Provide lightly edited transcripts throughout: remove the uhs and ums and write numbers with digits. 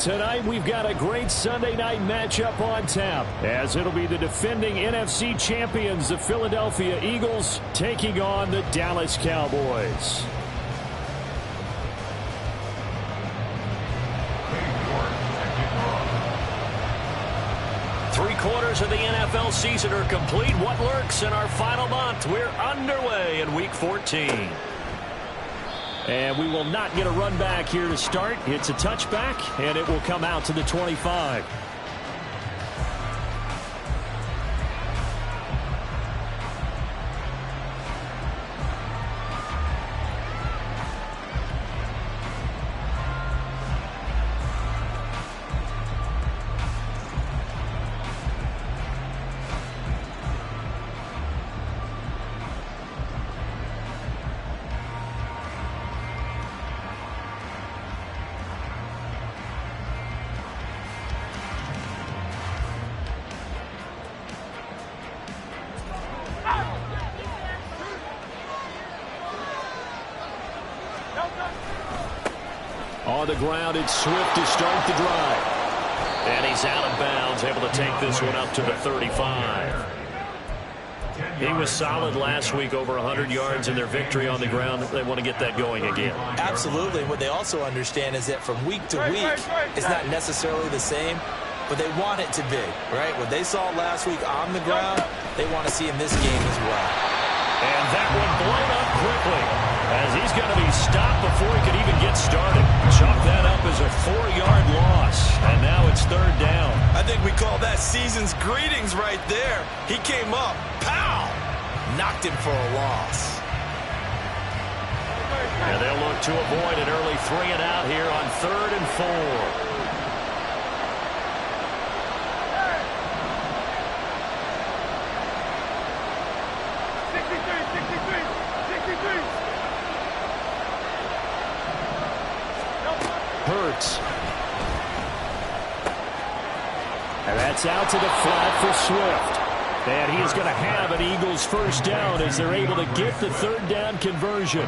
Tonight, we've got a great Sunday night matchup on tap, as it'll be the defending NFC champions, the Philadelphia Eagles, taking on the Dallas Cowboys. Three-quarters of the NFL season are complete. What lurks in our final month? We're underway in Week 14. And we will not get a run back here to start. It's a touchback, and it will come out to the 25. On the ground, it's Swift to start the drive. And he's out of bounds, able to take this one up to the 35. He was solid last week, over 100 yards in their victory on the ground. They want to get that going again. Absolutely. What they also understand is that from week to week, it's not necessarily the same, but they want it to be, right? What they saw last week on the ground, they want to see in this game as well. And that one blown up quickly, as he's going to be stopped before he could even get started. Chalk that up as a 4-yard loss, and now it's third down. I think we call that season's greetings right there. He came up, pow, knocked him for a loss. And they'll look to avoid an early 3-and-out here on 3rd and 4. Hurts. And that's out to the flat for Swift. And he is going to have an Eagles first down as they're able to get the third down conversion.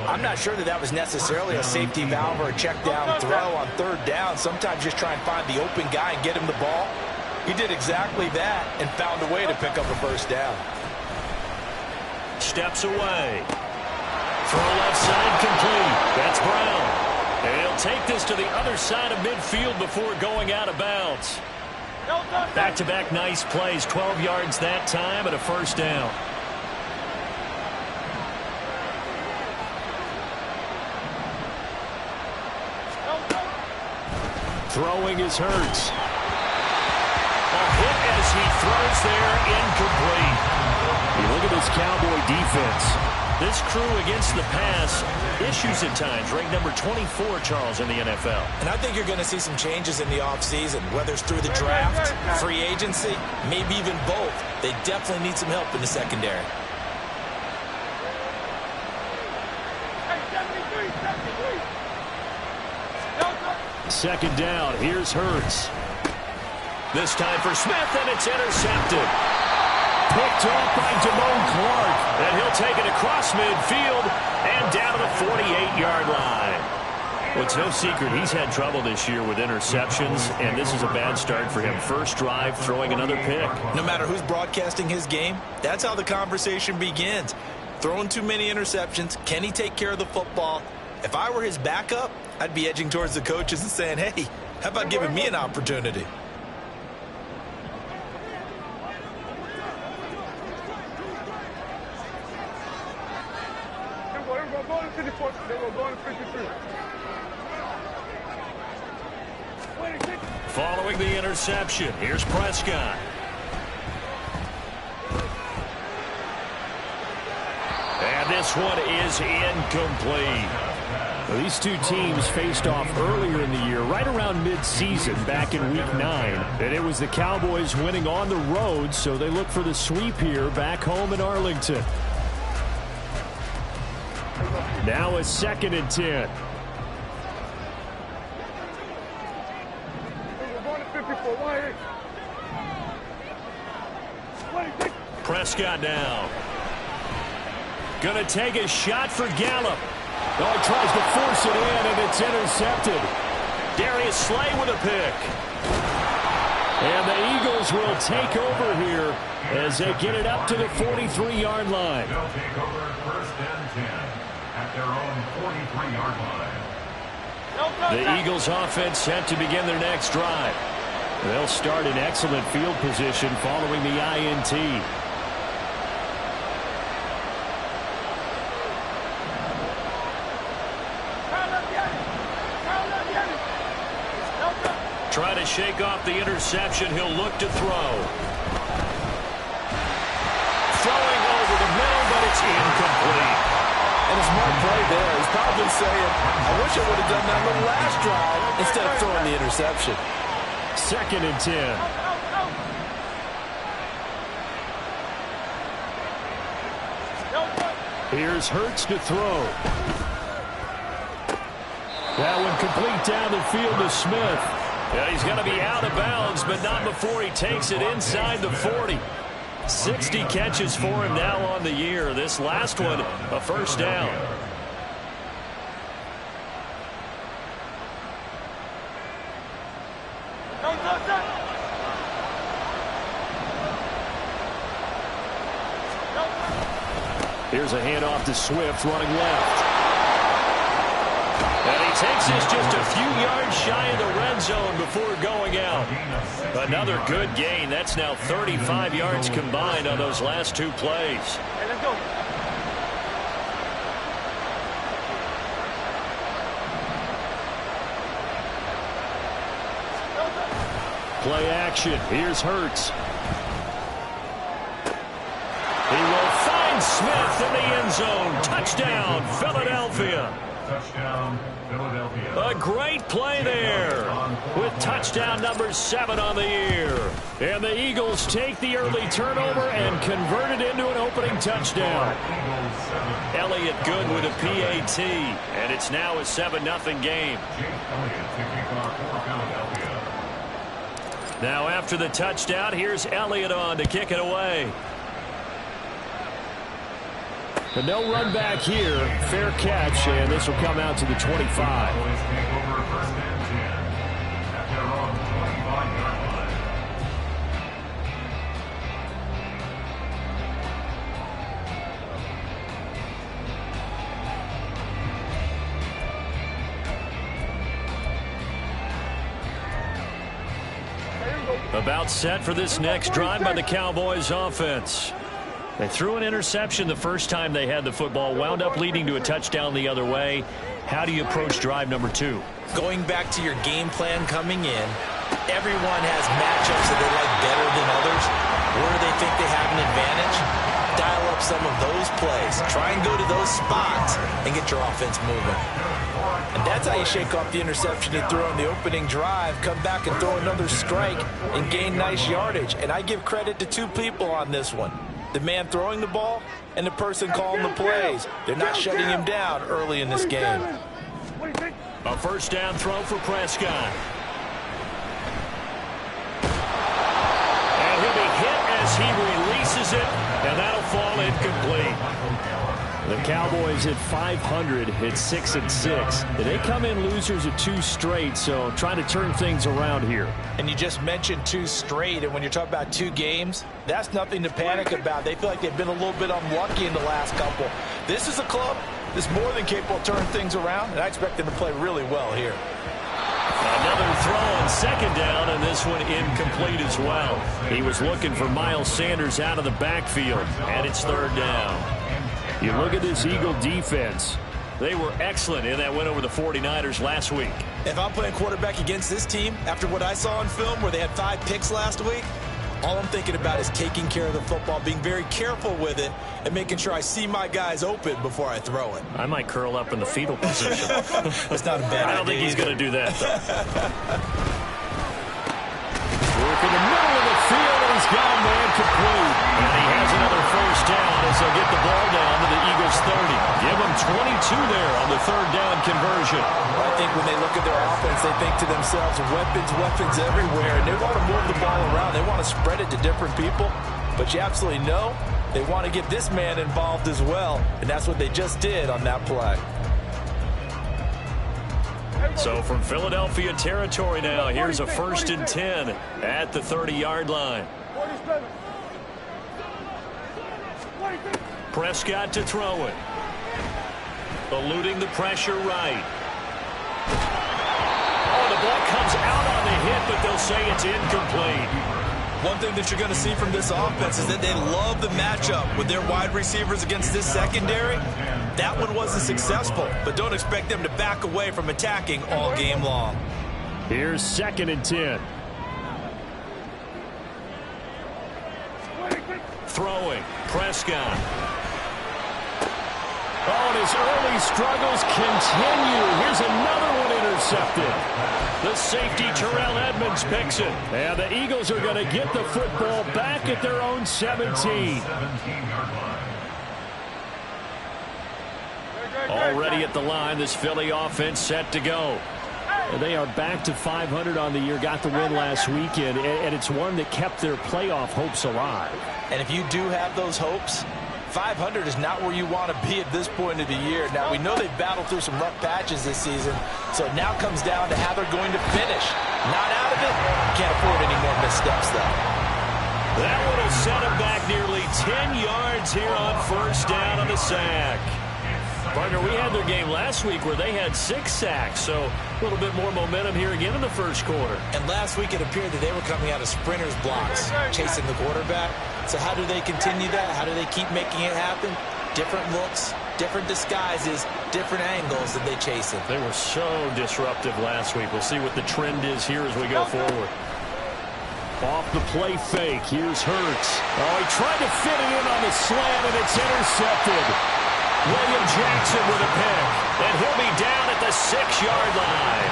I'm not sure that was necessarily a safety valve or a check down throw on third down. Sometimes just try and find the open guy and get him the ball. He did exactly that and found a way to pick up a first down. Steps away. Throw left side complete. That's Brown. And he'll take this to the other side of midfield before going out of bounds. Back-to-back nice plays, 12 yards that time and a first down. Throwing is Hurts. A hit as he throws there, incomplete. You look at this Cowboy defense. This crew against the pass, issues at times, ranked number 24, Charles, in the NFL. And I think you're going to see some changes in the offseason, whether it's through the draft, free agency, maybe even both. They definitely need some help in the secondary. Second down, here's Hurts. This time for Smith, and it's intercepted. Picked off by Damone Clark, and he'll take it across midfield and down to the 48-yard line. Well, it's no secret he's had trouble this year with interceptions, and this is a bad start for him. First drive, throwing another pick. No matter who's broadcasting his game, that's how the conversation begins. Throwing too many interceptions, can he take care of the football? If I were his backup, I'd be edging towards the coaches and saying, hey, how about giving me an opportunity? Following the interception, here's Prescott. And this one is incomplete. Well, these two teams faced off earlier in the year, right around mid-season, back in Week 9. And it was the Cowboys winning on the road, so they look for the sweep here back home in Arlington. Now a 2nd and 10. Prescott now. Gonna take a shot for Gallup. Oh, he tries to force it in, and it's intercepted. Darius Slay with a pick. And the Eagles will take over here as they get it up to the 43-yard line. They'll take over 1st and 10 at their own 43-yard line. The Eagles offense set to begin their next drive. They'll start in excellent field position following the INT. Trying to shake off the interception. He'll look to throw. Throwing over the middle, but it's incomplete. And a smart play there. He's probably saying, I wish I would have done that on the last drive instead of throwing the interception. 2nd and 10. Here's Hurts to throw. That one complete down the field to Smith. Yeah, he's going to be out of bounds, but not before he takes it inside the 40. 60 catches for him now on the year. This last one, a first down. Here's a handoff to Swift running left. And he takes this just a few yards shy of the red zone before going out. Another good gain. That's now 35 yards combined on those last 2 plays. Hey, let's go. Play action. Here's Hurts. He will find Smith in the end zone. Touchdown, Philadelphia. Touchdown, Philadelphia. A great play there with touchdown number 7 on the year. And the Eagles take the early turnover and convert it into an opening touchdown. Elliott good with a PAT, and it's now a 7-0 game. Now after the touchdown, here's Elliott on to kick it away. But no run back here. Fair catch, and this will come out to the 25. About set for this next drive by the Cowboys offense. They threw an interception the first time they had the football, wound up leading to a touchdown the other way. How do you approach drive number 2? Going back to your game plan coming in, everyone has matchups that they like better than others. Where they think they have an advantage, dial up some of those plays. Try and go to those spots and get your offense moving. And that's how you shake off the interception you threw on the opening drive, come back and throw another strike and gain nice yardage. And I give credit to 2 people on this one. The man throwing the ball and the person calling the plays. They're not shutting him down early in this game. A first down throw for Prescott. And he'll be hit as he releases it, and that'll fall incomplete. The Cowboys at 500 at 6-6. They come in losers of 2 straight, so trying to turn things around here. And you just mentioned 2 straight, and when you're talking about 2 games, that's nothing to panic about. They feel like they've been a little bit unlucky in the last couple. This is a club that's more than capable of turning things around, and I expect them to play really well here. Another throw on 2nd down, and this one incomplete as well. He was looking for Miles Sanders out of the backfield, and it's 3rd down. You look at this Eagle defense. They were excellent in that win over the 49ers last week. If I'm playing quarterback against this team, after what I saw on film where they had 5 picks last week, all I'm thinking about is taking care of the football, being very careful with it, and making sure I see my guys open before I throw it. I might curl up in the fetal position. That's not a bad idea. I don't think he's going to do that, though. Work in the middle of the field, and he's got a man complete. And he has another first down as they'll get the ball down to the Eagles 30. Give them 22 there on the 3rd down conversion. I think when they look at their offense, they think to themselves, weapons everywhere. And they want to move the ball around. They want to spread it to different people. But you absolutely know they want to get this man involved as well. And that's what they just did on that play. So from Philadelphia territory now, here's a 1st and 10 at the 30-yard line. Prescott to throw it. Eluding the pressure right. Oh, the ball comes out on the hit, but they'll say it's incomplete. One thing that you're going to see from this offense is that they love the matchup with their wide receivers against this secondary. That one wasn't successful, but don't expect them to back away from attacking all game long. Here's 2nd and 10. Throwing. Prescott. Oh, and his early struggles continue. Here's another one intercepted. The safety, Terrell Edmonds, picks it. And the Eagles are going to get the football back at their own 17. Already at the line, this Philly offense set to go. They are back to 500 on the year, got the win last weekend, and it's one that kept their playoff hopes alive. And if you do have those hopes, 500 is not where you want to be at this point of the year. Now, we know they've battled through some rough patches this season, so it now comes down to how they're going to finish. Not out of it. Can't afford any more missteps, though. That one will set him back nearly 10 yards here on 1st down on the sack. Partner, we had their game last week where they had 6 sacks, so a little bit more momentum here again in the 1st quarter. And last week it appeared that they were coming out of sprinters blocks, chasing the quarterback. So how do they continue that? How do they keep making it happen? Different looks, different disguises, different angles that they chase it. They were so disruptive last week. We'll see what the trend is here as we go forward. Off the play fake, here's Hurts. Oh, he tried to fit it in on the slant, and it's intercepted. William Jackson with a pick, and he'll be down at the 6-yard line.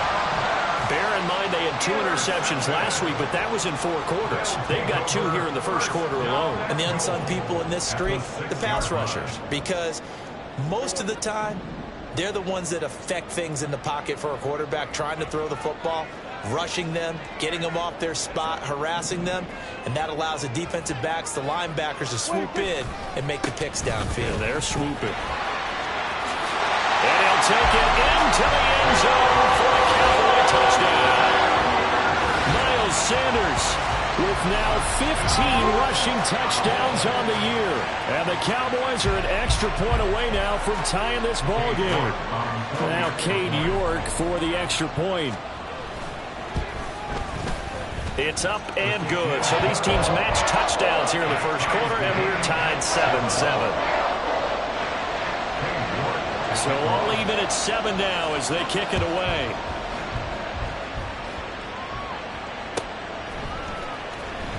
Bear in mind they had 2 interceptions last week, but that was in 4 quarters. They've got 2 here in the 1st quarter alone. And the unsung people in this streak, the pass rushers, because most of the time, they're the ones that affect things in the pocket for a quarterback trying to throw the football, rushing them, getting them off their spot, harassing them, and that allows the defensive backs, the linebackers, to swoop in and make the picks downfield. And they're swooping. And he'll take it into the end zone for a Cowboy touchdown. Miles Sanders with now 15 rushing touchdowns on the year. And the Cowboys are an extra point away now from tying this ball game. Now Cade York for the extra point. It's up and good. So these teams match touchdowns here in the 1st quarter, and we're tied 7-7. So all even at 7 now as they kick it away.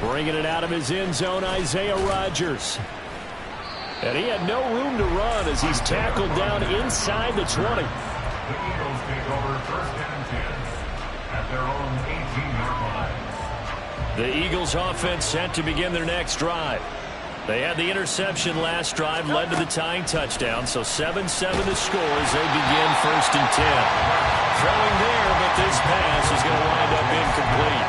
Bringing it out of his end zone, Isaiah Rodgers. And he had no room to run as he's tackled down inside the 20. The Eagles take over 1st and 10 at their own 18-yard line. The Eagles offense set to begin their next drive. They had the interception last drive, led to the tying touchdown, so 7-7 the score as they begin 1st and 10. Throwing there, but this pass is going to wind up incomplete.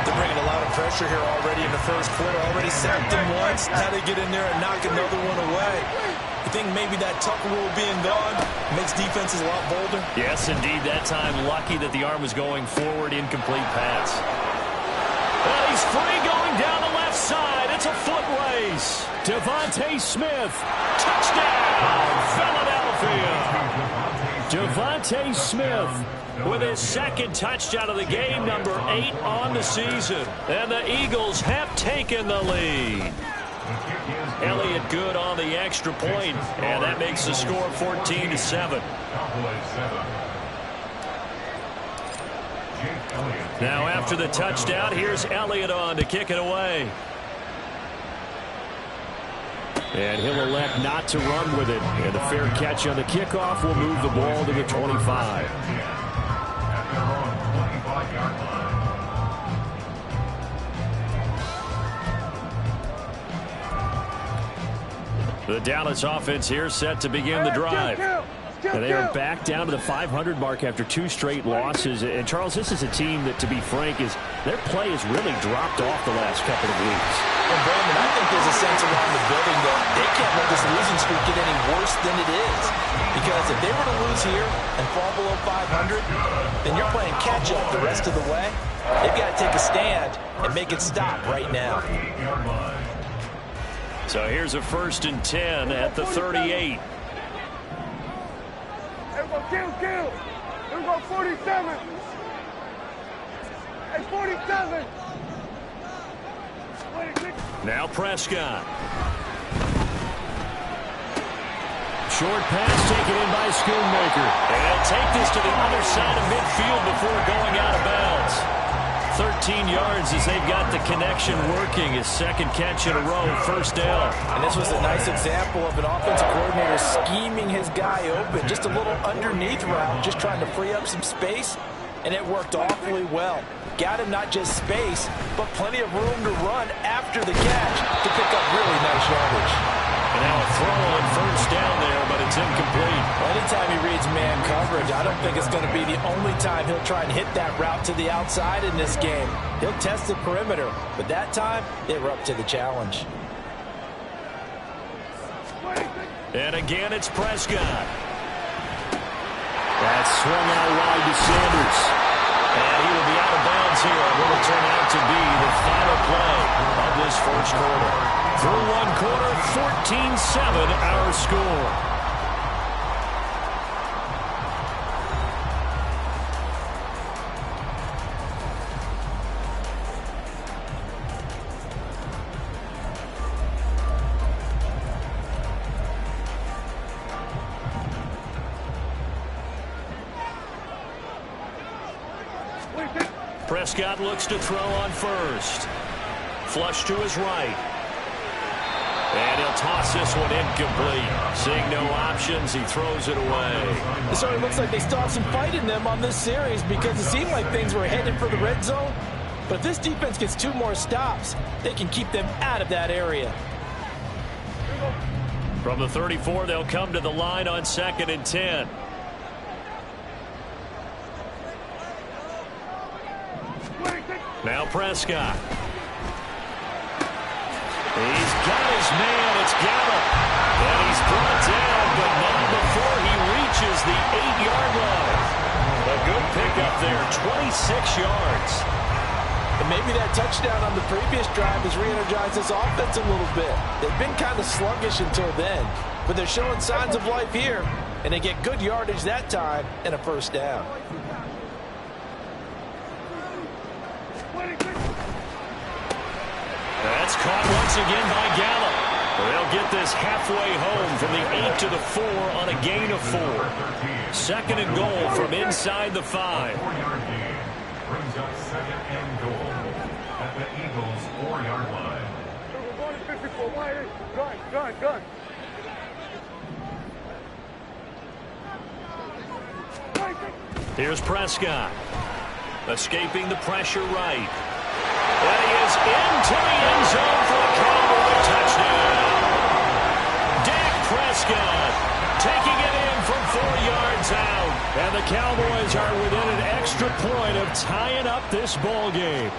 They're bringing a lot of pressure here already in the 1st quarter. Already sacked him once. Now they get in there and knock another one away. You think maybe that Tucker rule being gone makes defenses a lot bolder? Yes, indeed. That time lucky that the arm was going forward, incomplete pass. And he's free going down the left side. It's a foot race. Devontae Smith. Touchdown, Philadelphia. Devontae Smith with his 2nd touchdown of the game, number 8 on the season. And the Eagles have taken the lead. Elliott good on the extra point, and that makes the score 14-7. Now after the touchdown, here's Elliott on to kick it away. And he'll elect not to run with it. And the fair catch on the kickoff will move the ball to the 25. The Dallas offense here set to begin the drive. And they are back down to the 500 mark after 2 straight losses. And, Charles, this is a team that, to be frank, their play has really dropped off the last couple of weeks. And, Brandon, I think there's a sense around the building that they can't let this losing streak get any worse than it is. Because if they were to lose here and fall below 500, then you're playing catch-up the rest of the way. They've got to take a stand and make it stop right now. So here's a 1st and 10 at the 38. Kill. Here we go, 47. Hey, 47. Now Prescott. Short pass taken in by Schoonmaker. And they'll take this to the other side of midfield before going out of bounds. 13 yards as they've got the connection working. His 2nd catch in a row, 1st down. And this was a nice example of an offensive coordinator scheming his guy open. Just a little underneath route, just trying to free up some space, and it worked awfully well. Got him not just space, but plenty of room to run after the catch to pick up really nice yardage. And now a throw on 1st down there, but it's incomplete. Well, anytime he reads man coverage, I don't think it's going to be the only time he'll try and hit that route to the outside in this game. He'll test the perimeter, but that time, they were up to the challenge. And again, it's Prescott. That's swung out wide to Sanders. And he will be out of bounds here on what will turn out to be the final play of this 1st quarter. Through 1 quarter, 14-7 our score. Prescott looks to throw on 1st. Flush to his right. And he'll toss this one incomplete. Seeing no options, he throws it away. It certainly looks like they still have some fight in them on this series because it seemed like things were headed for the red zone. But if this defense gets 2 more stops, they can keep them out of that area. From the 34, they'll come to the line on 2nd and 10. Now Prescott. He's got his man. It's Gallup. And he's brought down, but not before he reaches the 8-yard line. A good pickup there, 26 yards. And maybe that touchdown on the previous drive has re-energized this offense a little bit. They've been kind of sluggish until then, but they're showing signs of life here, and they get good yardage that time and a 1st down. That's caught once again by Gallup. They'll get this halfway home from the 8 to the 4 on a gain of 4. 2nd and goal from inside the 5. 4-yard gain brings up 2nd and goal at the Eagles' 4-yard line. Gun. Here's Prescott. Escaping the pressure right. And he is into the end zone for a Cowboy touchdown. Dak Prescott taking it in from 4 yards out. And the Cowboys are within an extra point of tying up this ball game.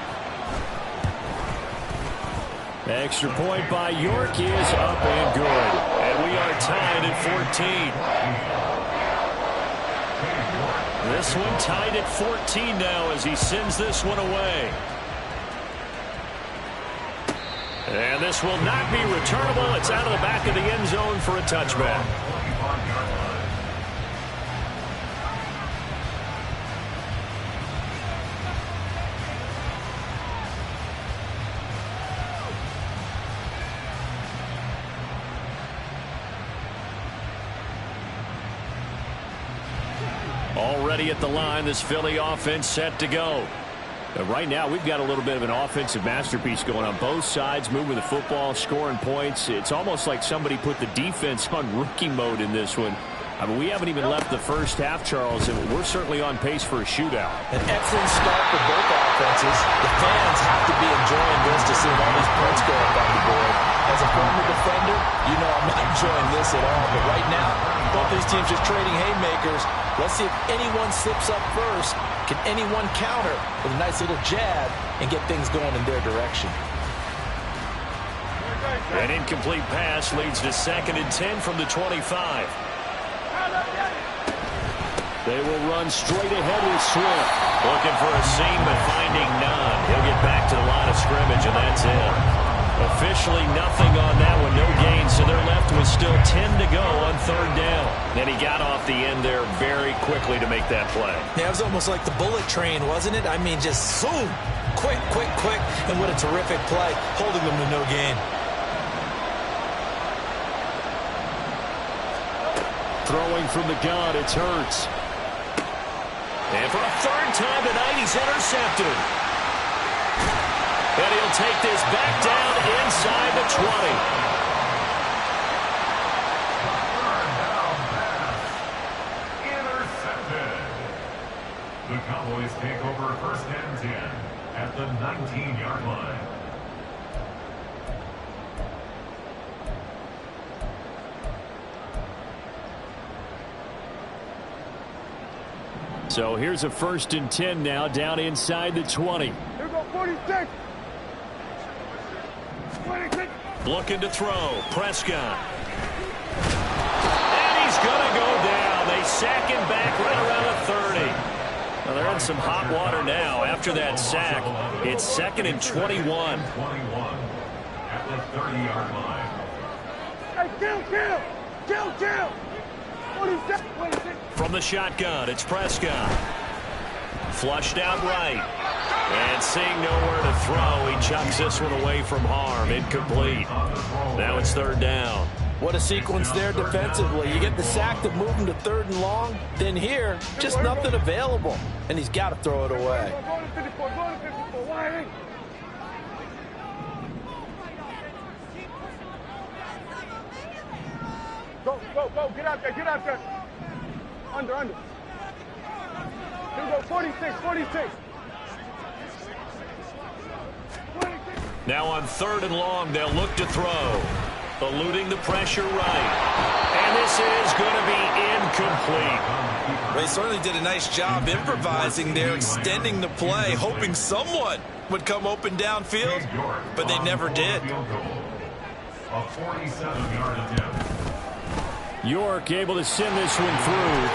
Extra point by York is up and good. And we are tied at 14. This one tied at 14 now as he sends this one away. And this will not be returnable. It's out of the back of the end zone for a touchback. Already at the line, this Philly offense set to go. Right now, we've got a little bit of an offensive masterpiece going on both sides, moving the football, scoring points. It's almost like somebody put the defense on rookie mode in this one. I mean, we haven't even left the first half, Charles, and we're certainly on pace for a shootout. An excellent start for both offenses. The fans have to be enjoying this to see all these points go up on the board. As a former defender, you know I'm not enjoying this at all. But right now, both these teams just trading haymakers. Let's see if anyone slips up first. Can anyone counter with a nice little jab and get things going in their direction? An incomplete pass leads to 2nd and 10 from the 25. They will run straight ahead with Swift. Looking for a seam, but finding none. He'll get back to the line of scrimmage, and that's it. Officially nothing on that one, no gain, so they're left with still 10 to go on 3rd down. And he got off the end there very quickly to make that play. Yeah, it was almost like the bullet train, wasn't it? I mean, just zoom, quick, quick, quick, and what a terrific play, holding them to no gain. Throwing from the gun, it's Hurts. And for a 3rd time tonight, he's intercepted. And he'll take this back down inside the 20. Intercepted. The Cowboys take over 1st and 10 at the 19-yard line. So here's a 1st and 10 now, down inside the 20. Here go 46. 26. Looking to throw. Prescott. And he's going to go down. They sack him back right around the 30. Well, they're in some hot water now after that sack. It's 2nd and 21. 21 at the 30-yard line. Hey, kill. 47. 26. From the shotgun, it's Prescott. Flushed out right. And seeing nowhere to throw, he chucks this one away from harm. Incomplete. Now it's 3rd down. What a sequence there defensively. You get the sack to move him to 3rd and long. Then here, just nothing available. And he's got to throw it away. Go to 54. Go to 54. Wide in. Go. Get out there. Under. Here we go. 46. 26. Now on 3rd and long, they'll look to throw. Eluding the pressure right. And this is going to be incomplete. They certainly did a nice job improvising there, extending the play, hoping someone would come open downfield, but they never did. A 47-yard attempt. York able to send this one through.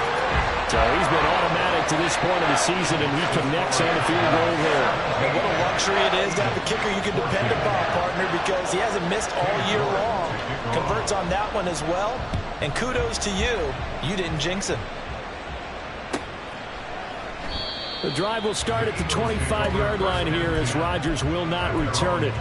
So he's been automatic to this point of the season, and he connects on the field goal there. And what a luxury it is to have a kicker you can depend upon, partner, because he hasn't missed all year long. Converts on that one as well. And kudos to you. You didn't jinx him. The drive will start at the 25-yard line here as Rodgers will not return it.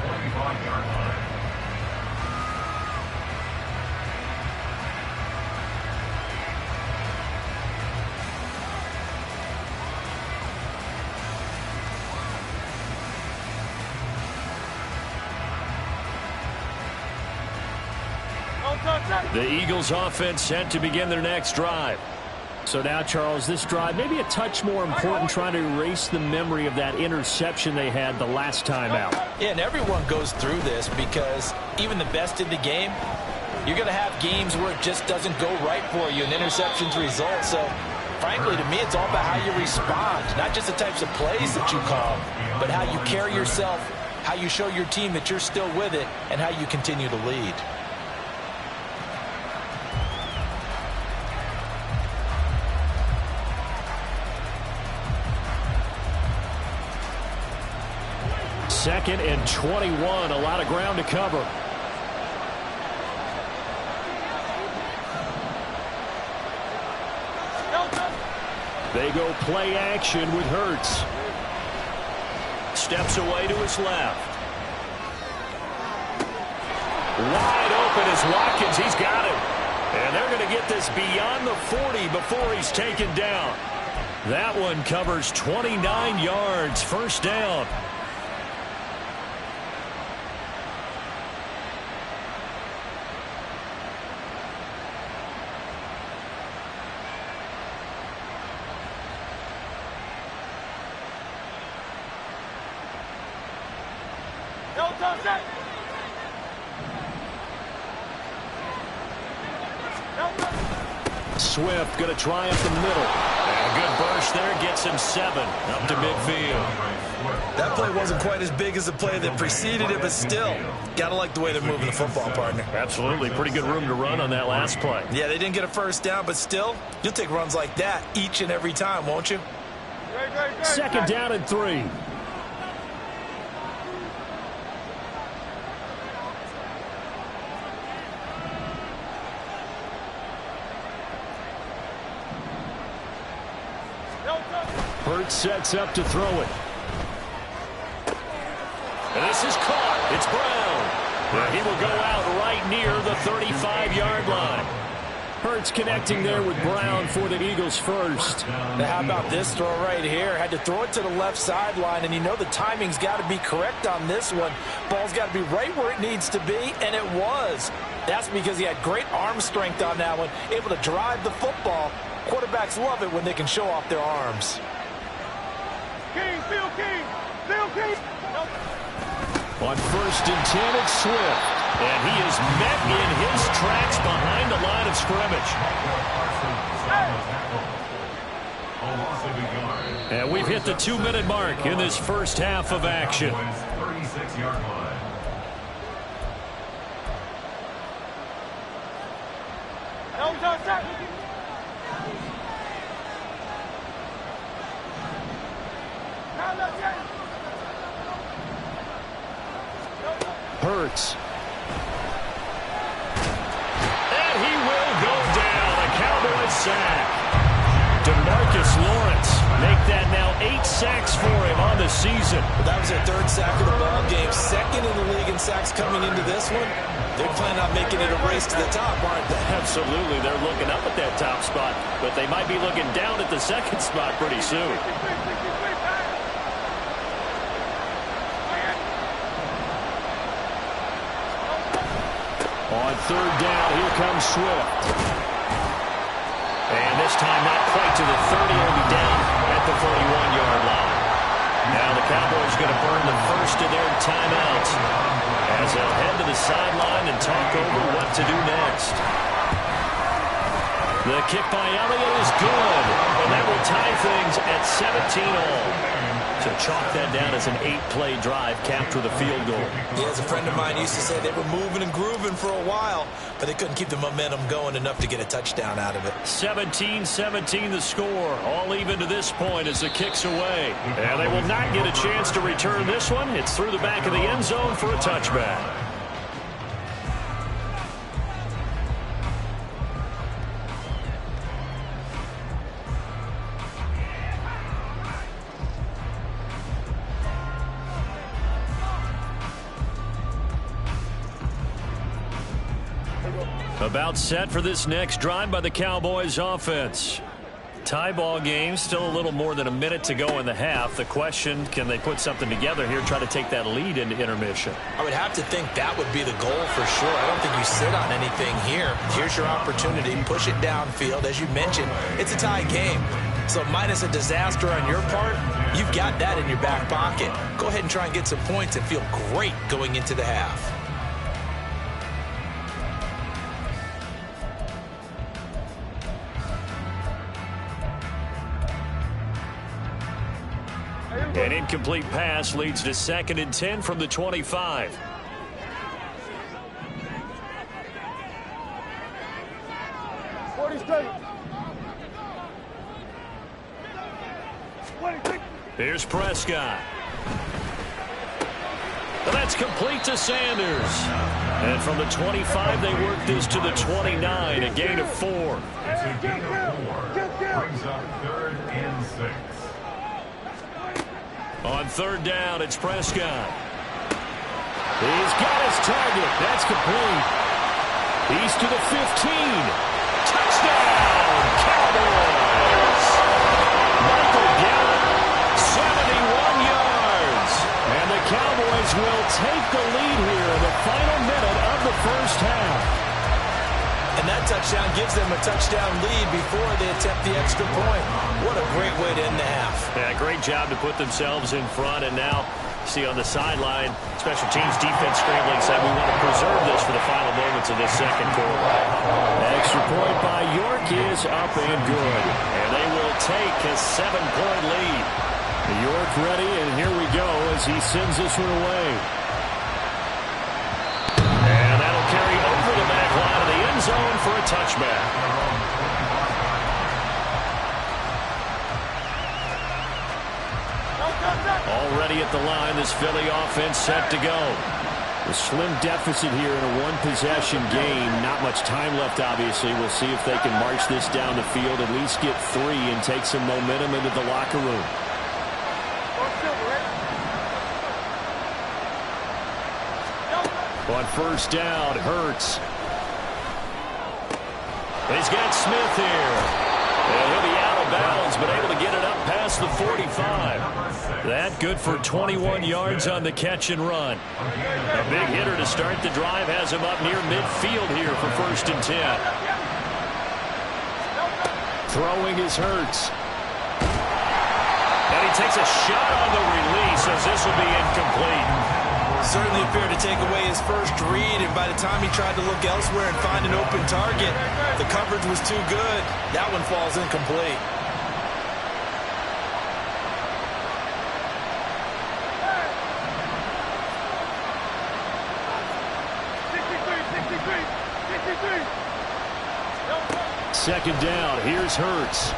The Eagles offense set to begin their next drive. So now, Charles, this drive maybe a touch more important, trying to erase the memory of that interception they had the last time out. Yeah, and everyone goes through this because even the best in the game, you're going to have games where it just doesn't go right for you and interceptions result. So, frankly, to me, it's all about how you respond, not just the types of plays that you call, but how you carry yourself, how you show your team that you're still with it, and how you continue to lead. Second and 21, a lot of ground to cover. They go play action with Hurts. Steps away to his left. Wide open is Watkins. He's got it. And they're going to get this beyond the 40 before he's taken down. That one covers 29 yards. 1st down. Swift going to try up the middle. And a good burst there gets him 7 up to midfield. That play wasn't quite as big as the play that preceded it, but still, got to like the way they're moving the football, partner. Absolutely. Pretty good room to run on that last play. Yeah, they didn't get a first down, but still, you'll take runs like that each and every time, won't you? Second down and 3. Hurts sets up to throw it. And this is caught. It's Brown. And he will go out right near the 35-yard line. Hurts connecting there with Brown for the Eagles first. Now, how about this throw right here? Had to throw it to the left sideline, and you know the timing's got to be correct on this one. Ball's got to be right where it needs to be, and it was. That's because he had great arm strength on that one, able to drive the football. Quarterbacks love it when they can show off their arms. King, Phil King, Phil King. On 1st and 10, it's Swift. And he is met in his tracks behind the line of scrimmage. And we've hit the 2-minute mark in this first half of action. 36-yard line. Hurts. And he will go down. A Cowboys sack. DeMarcus Lawrence make that now 8 sacks for him on the season. That was their 3rd sack of the ball game. 2nd in the league in sacks coming into this one. They're planning on making it a race to the top, aren't they? Absolutely. They're looking up at that top spot, but they might be looking down at the 2nd spot pretty soon. On 3rd down, here comes Swift. And this time not quite to the 30. He'll be down at the 41-yard line. Now the Cowboys going to burn the first of their timeouts as they'll head to the sideline and talk over what to do next. The kick by Elliott is good, and that will tie things at 17-all. So chalk that down as an 8-play drive capped with a field goal. Yeah, as a friend of mine used to say, they were moving and grooving for a while, but they couldn't keep the momentum going enough to get a touchdown out of it. 17-17 the score. All even to this point as the kick's away. And they will not get a chance to return this one. It's through the back of the end zone for a touchback. About set for this next drive by the Cowboys offense. Tie ball game, still a little more than a minute to go in the half. The question, can they put something together here, try to take that lead into intermission? I would have to think that would be the goal for sure. I don't think you sit on anything here. Here's your opportunity. Push it downfield. As you mentioned, it's a tie game. So minus a disaster on your part, you've got that in your back pocket. Go ahead and try and get some points and feel great going into the half. An incomplete pass leads to 2nd and 10 from the 25. Here's Prescott. And that's complete to Sanders. And from the 25, they work this to the 29, a gain of 4. It's a gain of 4. Brings up 3rd and 6. On 3rd down, it's Prescott. He's got his target. That's complete. He's to the 15. Touchdown, Cowboys. Michael Gallup, 71 yards. And the Cowboys will take the lead here in the final minute of the first half. And that touchdown gives them a touchdown lead before they attempt the extra point. What a great way to end the half. Yeah, great job to put themselves in front, and now See on the sideline, special teams defense scrambling said we want to preserve this for the final moments of this second quarter. Extra point by York is up and good. And they will take a 7-point lead. York ready, and here we go as he sends this one away. And that'll carry over the back line of the end zone for a touchback. Already at the line, this Philly offense set to go. A slim deficit here in a one-possession game. Not much time left, obviously. We'll see if they can march this down the field, at least get 3, and take some momentum into the locker room. On first down, Hurts. He's got Smith here. And he'll be out of bounds, but able to get it up past the 45. That good for 21 yards on the catch and run. A big hitter to start the drive has him up near midfield here for 1st and 10. Throwing is Hurts. And he takes a shot on the release as this will be incomplete. Certainly appeared to take away his first read, and by the time he tried to look elsewhere and find an open target, the coverage was too good. That one falls incomplete. Second down, here's Hurts.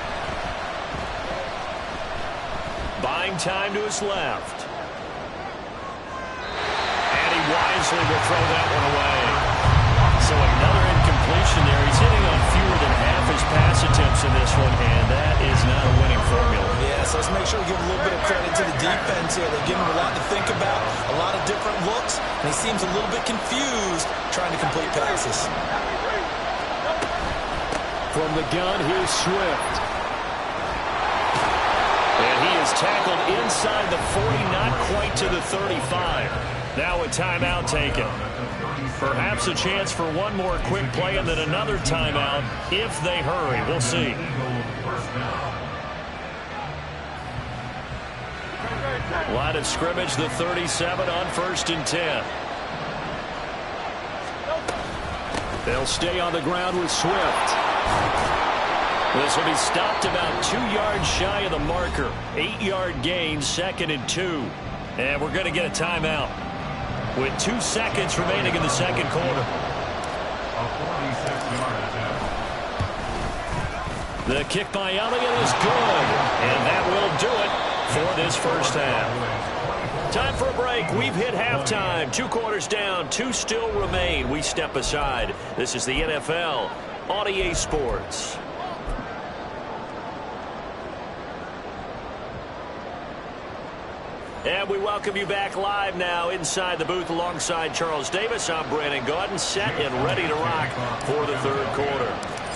Buying time to his left. Wisely will throw that one away. So another incompletion there. He's hitting on fewer than half his pass attempts in this one, and that is not a winning formula. Yeah, so let's make sure we give a little bit of credit to the defense here. They're giving him a lot to think about, a lot of different looks, and he seems a little bit confused trying to complete passes. From the gun, here's Swift. And he is tackled inside the 40, not quite to the 35. Now a timeout taken. Perhaps a chance for one more quick play and then another timeout if they hurry. We'll see. Line of scrimmage, the 37 on 1st and 10. They'll stay on the ground with Swift. This will be stopped about 2 yards shy of the marker. 8-yard gain, 2nd and 2. And we're going to get a timeout with 2 seconds remaining in the second quarter. The kick by Elliott is good, and that will do it for this first half. Time for a break. We've hit halftime. 2 quarters down, 2 still remain. We step aside. This is the NFL on EA Sports. And we welcome you back live now inside the booth alongside Charles Davis. I'm Brandon Gaudin, set and ready to rock for the third quarter.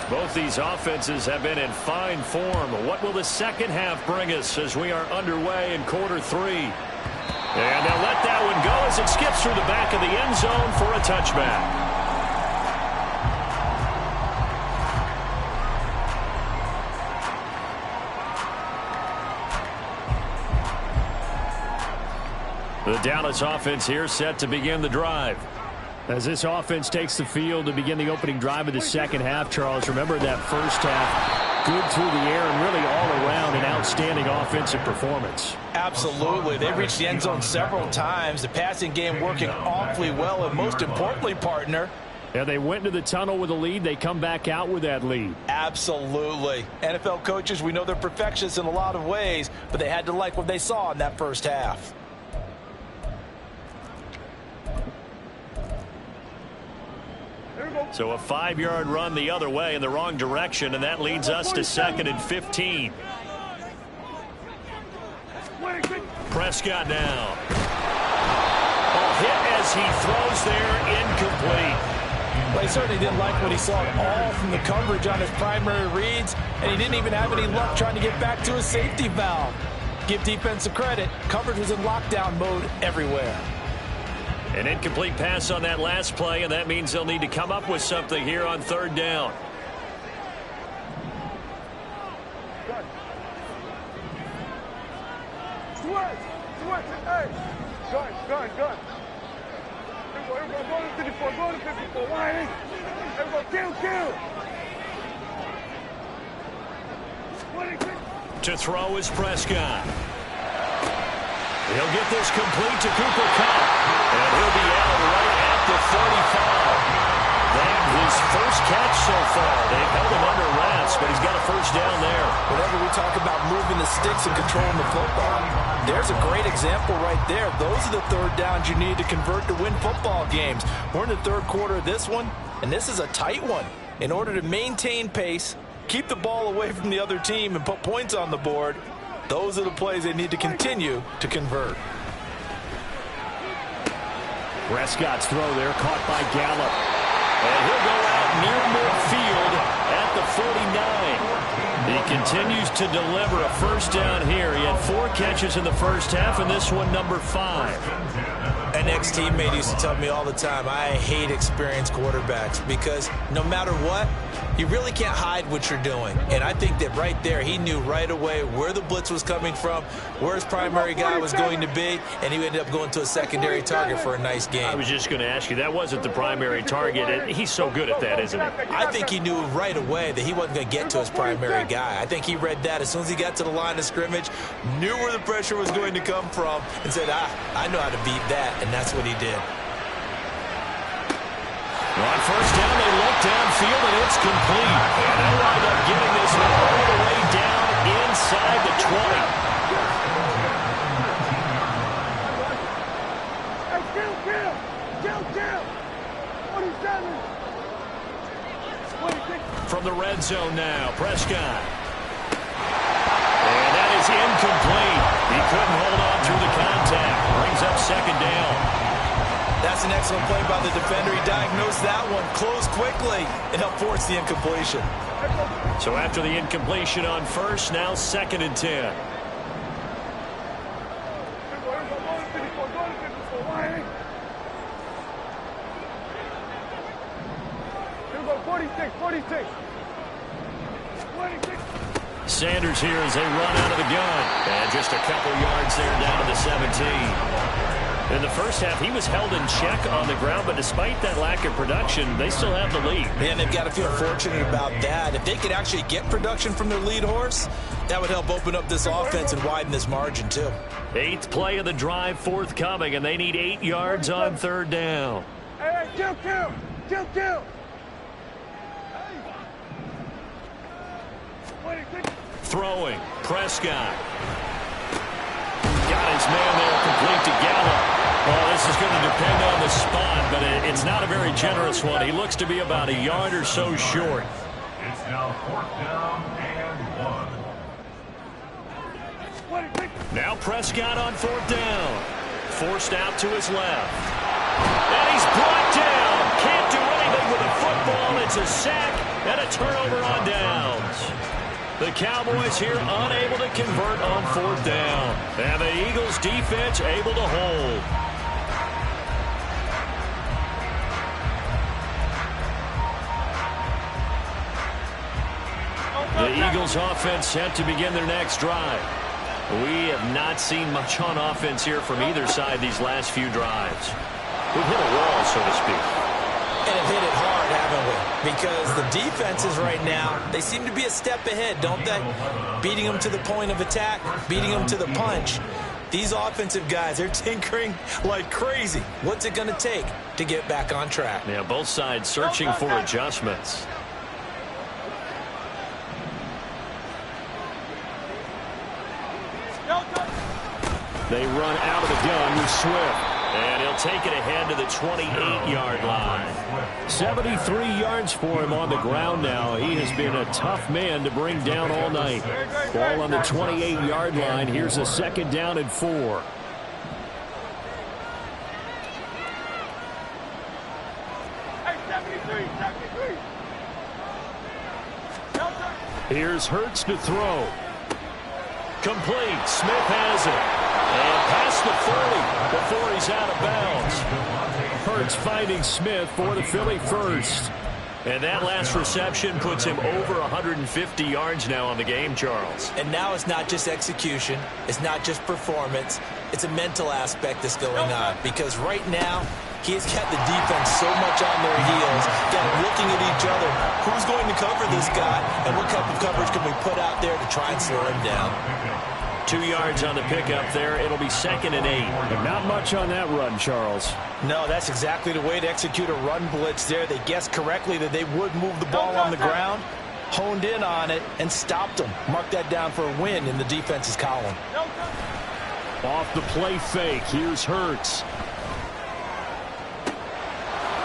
Both these offenses have been in fine form. What will the second half bring us as we are underway in quarter 3? And they'll let that one go as it skips through the back of the end zone for a touchback. The Dallas offense here set to begin the drive. As this offense takes the field to begin the opening drive of the second half, Charles, remember that first half, good through the air and really all around an outstanding offensive performance. Absolutely. They've reached the end zone several times. The passing game working awfully well, and most importantly, partner, yeah, they went into the tunnel with a lead. They come back out with that lead. Absolutely. NFL coaches, we know they're perfectionists in a lot of ways, but they had to like what they saw in that first half. So a 5-yard run the other way in the wrong direction, and that leads us to 2nd and 15. Prescott now. A hit as he throws there, incomplete. Well, he certainly didn't like what he saw at all from the coverage on his primary reads, and he didn't even have any luck trying to get back to his safety valve. Give defensive credit. Coverage was in lockdown mode everywhere. An incomplete pass on that last play, and that means they'll need to come up with something here on 3rd down. Switch it, hey. Gun. Here we go, go to 54, go to 54. Why? Here we go, kill. To throw is Prescott. He'll get this complete to Cooper Kupp. And he'll be out right at the 35. That's his first catch so far. They've held him under wraps, but he's got a first down there. Whenever we talk about moving the sticks and controlling the football, there's a great example right there. Those are the third downs you need to convert to win football games. We're in the third quarter of this one, and this is a tight one. In order to maintain pace, keep the ball away from the other team, and put points on the board, those are the plays they need to continue to convert. Prescott's throw there caught by Gallup. And he'll go out near midfield at the 49. He continues to deliver a first down here. He had 4 catches in the first half, and this one number 5. An ex-teammate used to tell me all the time, I hate experienced quarterbacks because no matter what, you really can't hide what you're doing. And I think that right there, he knew right away where the blitz was coming from, where his primary guy was going to be, and he ended up going to a secondary target for a nice game. I was just going to ask you, that wasn't the primary target. He's so good at that, isn't he? I think he knew right away that he wasn't going to get to his primary guy. I think he read that as soon as he got to the line of scrimmage, knew where the pressure was going to come from, and said, I know how to beat that, and that's what he did. On first down, they look downfield, and it's complete. And they'll wind up getting this one all the way down inside the 20. Hey, kill. 47. From the red zone now, Prescott. And that is incomplete. He couldn't hold on through the contact. Brings up second down. That's an excellent play by the defender. He diagnosed that one, closed quickly, and helped force the incompletion. So after the incompletion on first, now 2nd and 10. Sanders here as they run out of the gun. And just a couple yards there down to the 17. In the first half, he was held in check on the ground, but despite that lack of production, they still have the lead. And they've got to feel fortunate about that. If they could actually get production from their lead horse, that would help open up this offense and widen this margin, too. 8th play of the drive forthcoming, and they need 8 yards on third down. Hey, kill. Throwing, Prescott. Got his man there complete to Gallup. Well, this is going to depend on the spot, but it's not a very generous one. He looks to be about a yard or so short. It's now 4th down and 1. Now Prescott on 4th down. Forced out to his left. And he's brought down. Can't do anything with the football. It's a sack and a turnover on downs. The Cowboys here unable to convert on 4th down. And the Eagles defense able to hold. The Eagles offense set to begin their next drive. We have not seen much on offense here from either side these last few drives. We've hit a wall, so to speak. And have hit it hard, haven't we? Because the defenses right now, they seem to be a step ahead, don't they? Beating them to the point of attack, beating them to the punch. These offensive guys, they're tinkering like crazy. What's it going to take to get back on track? Yeah, both sides searching for adjustments. They run out of the gun with Swift. And he'll take it ahead to the 28-yard line. 73 yards for him on the ground now. He has been a tough man to bring down all night. Ball on the 28-yard line. Here's a 2nd down and 4. Here's Hurts to throw. Complete. Smith has it. And past the 40 before he's out of bounds. Hurts finding Smith for the Philly first. And that last reception puts him over 150 yards now on the game, Charles. And now it's not just execution. It's not just performance. It's a mental aspect that's going on. Because right now, he has kept the defense so much on their heels, got them looking at each other. Who's going to cover this guy, and what type of coverage can we put out there to try and slow him down? 2 yards on the pickup there. It'll be 2nd and 8. Not much on that run, Charles. No, that's exactly the way to execute a run blitz there. They guessed correctly that they would move the ball on the ground, honed in on it, and stopped them. Mark that down for a win in the defense's column. Off the play fake. Here's Hurts.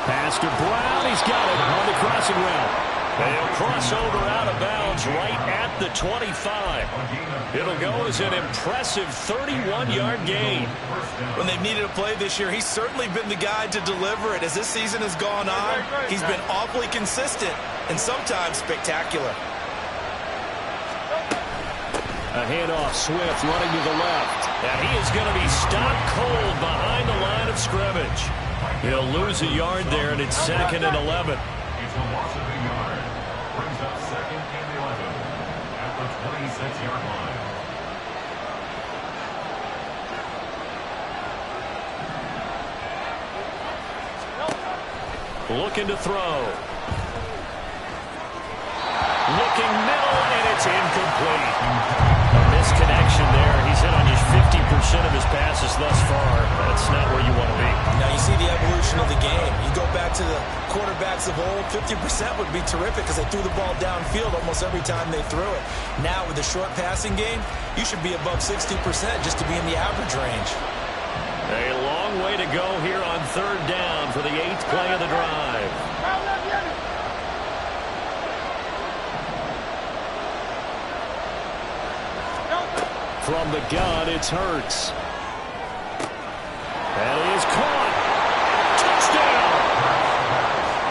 Pass to Brown. He's got it on the crossing route. They'll cross over out of bounds right at the 25. It'll go as an impressive 31-yard gain. When they've needed a play this year, he's certainly been the guy to deliver it. As this season has gone on, he's been awfully consistent and sometimes spectacular. A handoff, Swift running to the left. And he is going to be stopped cold behind the line of scrimmage. He'll lose a yard there, and it's 2nd and 11. It's a loss of a yard. Brings up 2nd and 11 at the 26-yard line. Looking to throw. Looking middle, and it's incomplete. A misconnection there. He's hit on just 50% of his passes thus far. That's not where you want to be. Now you see the evolution of the game. You go back to the quarterbacks of old, 50% would be terrific because they threw the ball downfield almost every time they threw it. Now with the short passing game, you should be above 60% just to be in the average range. A long way to go here on 3rd down for the 8th play of the drive. From the gun, it's Hurts. That is caught. Touchdown!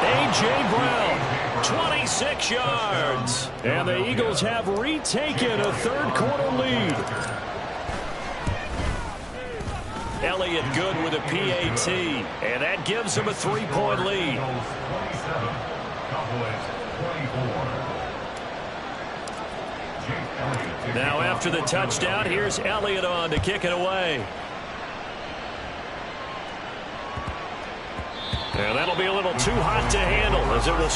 A.J. Brown, 26 yards. And the Eagles have retaken a 3rd quarter lead. Elliott good with a PAT, and that gives him a 3-point lead. Now after the touchdown, here's Elliott on to kick it away. And that'll be a little too hot to handle as it will.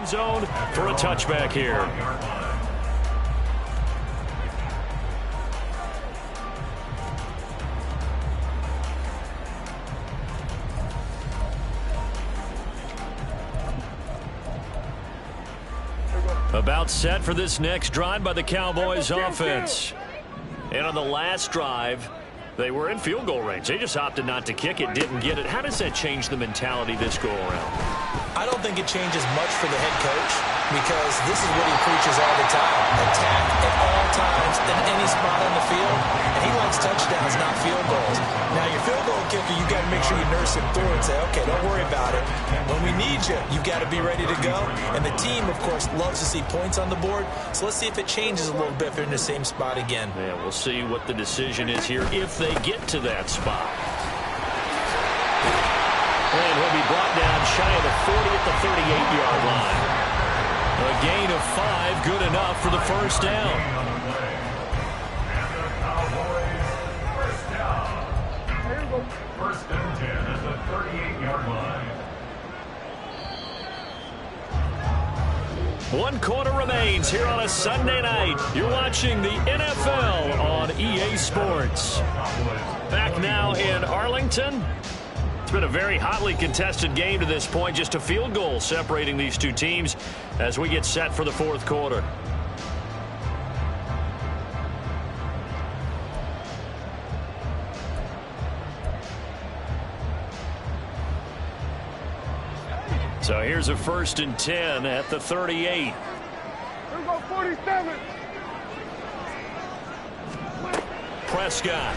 Zone for a touchback here. About set for this next drive by the Cowboys offense. And on the last drive, they were in field goal range. They just opted not to kick it, didn't get it. How does that change the mentality this go around? I don't think it changes much for the head coach because this is what he preaches all the time. Attack at all times in any spot on the field. And he likes touchdowns, not field goals. Now, your field goal kicker, you got to make sure you nurse him through and say, okay, don't worry about it. When we need you, you got to be ready to go. And the team, of course, loves to see points on the board. So let's see if it changes a little bit if they're in the same spot again. Yeah, we'll see what the decision is here if they get to that spot. And he'll be brought down shy of the 40 at the 38-yard line. A gain of 5, good enough for the first down. First and 10 at the 38-yard line. 1 quarter remains here on a Sunday night. You're watching the NFL on EA Sports. Back now in Arlington. It's been a very hotly contested game to this point. Just a field goal separating these two teams as we get set for the 4th quarter. So here's a 1st and 10 at the 38. Here we go, 47. Prescott.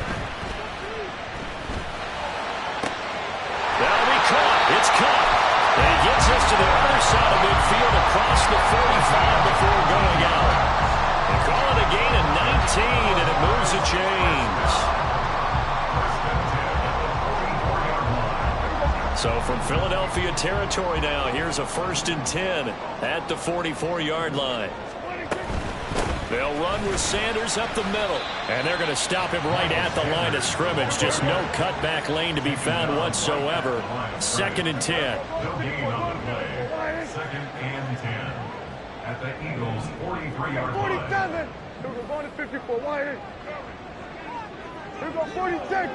That'll be caught. It's caught. And he gets us to the other side of midfield across the 45 before going out. They call it a gain of 19, and it moves the chains. So from Philadelphia territory now, here's a 1st and 10 at the 44-yard line. They'll run with Sanders up the middle. And they're going to stop him right at the line of scrimmage. Just no cutback lane to be found whatsoever. 2nd and 10. No gain on the play. 2nd and 10 at the Eagles' 43-yard line. 47. Here we go, going to 54. Wide. Here we go, 46.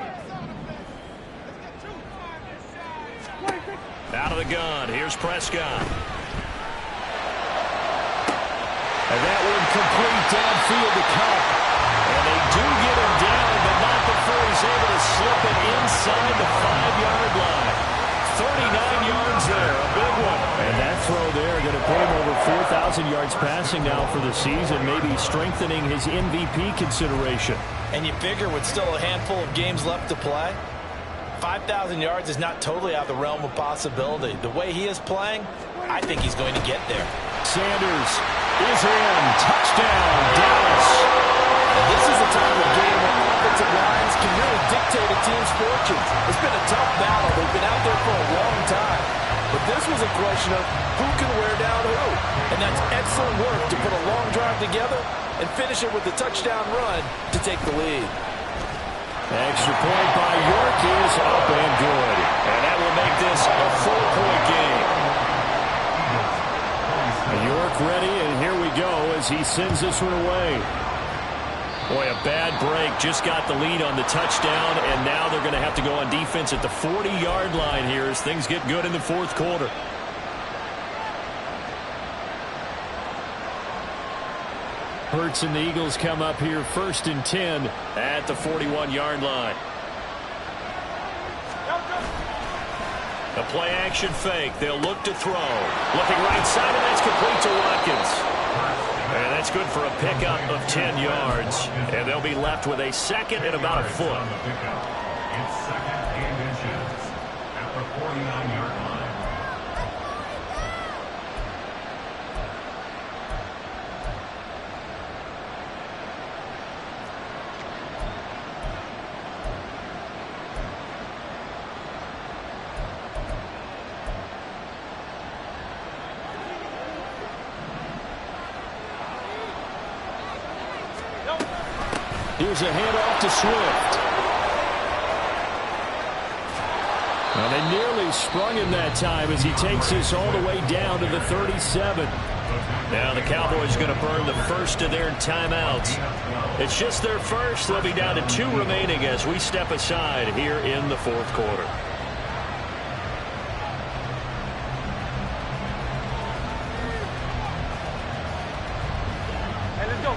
Out of the gun. Here's Prescott. And that one complete downfield to Kupp. And they do get him down, but not before he's able to slip it inside the 5-yard line. 39 yards there, a big one. And that throw there going to put him over 4,000 yards passing now for the season, maybe strengthening his MVP consideration. And you figure with still a handful of games left to play, 5,000 yards is not totally out of the realm of possibility. The way he is playing, I think he's going to get there. Sanders is in. Touchdown, Dallas. And this is a time of game where offensive lines can really dictate a team's fortunes. It's been a tough battle. They've been out there for a long time. But this was a question of who can wear down who. And that's excellent work to put a long drive together and finish it with a touchdown run to take the lead. Extra point by York is up and good. And that will make this a 4-point game. York ready, and here we go as he sends this one away. Boy, a bad break. Just got the lead on the touchdown, and now they're going to have to go on defense at the 40-yard line here as things get good in the 4th quarter. Hurts and the Eagles come up here 1st and 10 at the 41-yard line. A play-action fake. They'll look to throw. Looking right side, and that's complete to Watkins. And that's good for a pickup of 10 yards. And they'll be left with a 2nd and about a foot. It's 2nd and inches at the 49-yard line. Here's a handoff to Swift. Well, they nearly sprung him that time as he takes this all the way down to the 37. Now the Cowboys going to burn the first of their timeouts. It's just their first. They'll be down to 2 remaining as we step aside here in the 4th quarter. Hey, let's go.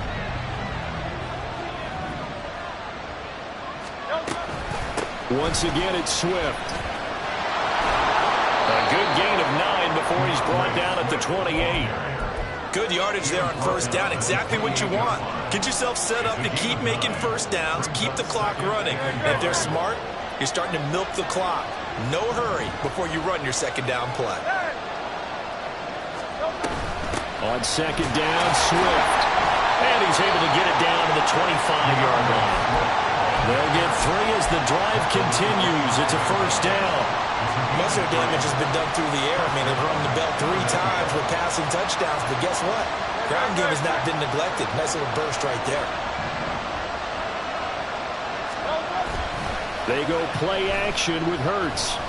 Once again, it's Swift. A good gain of 9 before he's brought down at the 28. Good yardage there on 1st down. Exactly what you want. Get yourself set up to keep making 1st downs, keep the clock running. And if they're smart, you're starting to milk the clock. No hurry before you run your 2nd down play. On 2nd down, Swift. And he's able to get it down to the 25-yard line. They'll get 3 as the drive continues. It's a 1st down. Most of the damage has been done through the air. I mean, they've rung the bell 3 times with passing touchdowns. But guess what? Ground game has not been neglected. Nice little burst right there. They go play action with Hurts.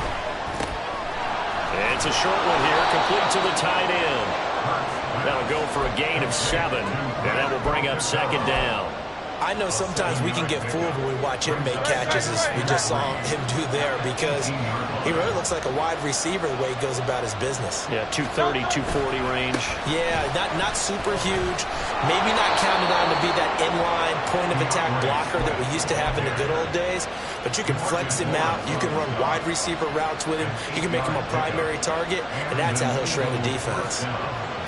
It's a short one here, complete to the tight end. That'll go for a gain of 7, and that will bring up 2nd down. I know sometimes we can get fooled when we watch him make catches as we just saw him do there because he really looks like a wide receiver the way he goes about his business. Yeah, 230, 240 range. Yeah, not super huge. Maybe not counted on to be that inline defined point-of-attack blocker that we used to have in the good old days, but you can flex him out. You can run wide receiver routes with him. You can make him a primary target, and that's how he'll shred a defense.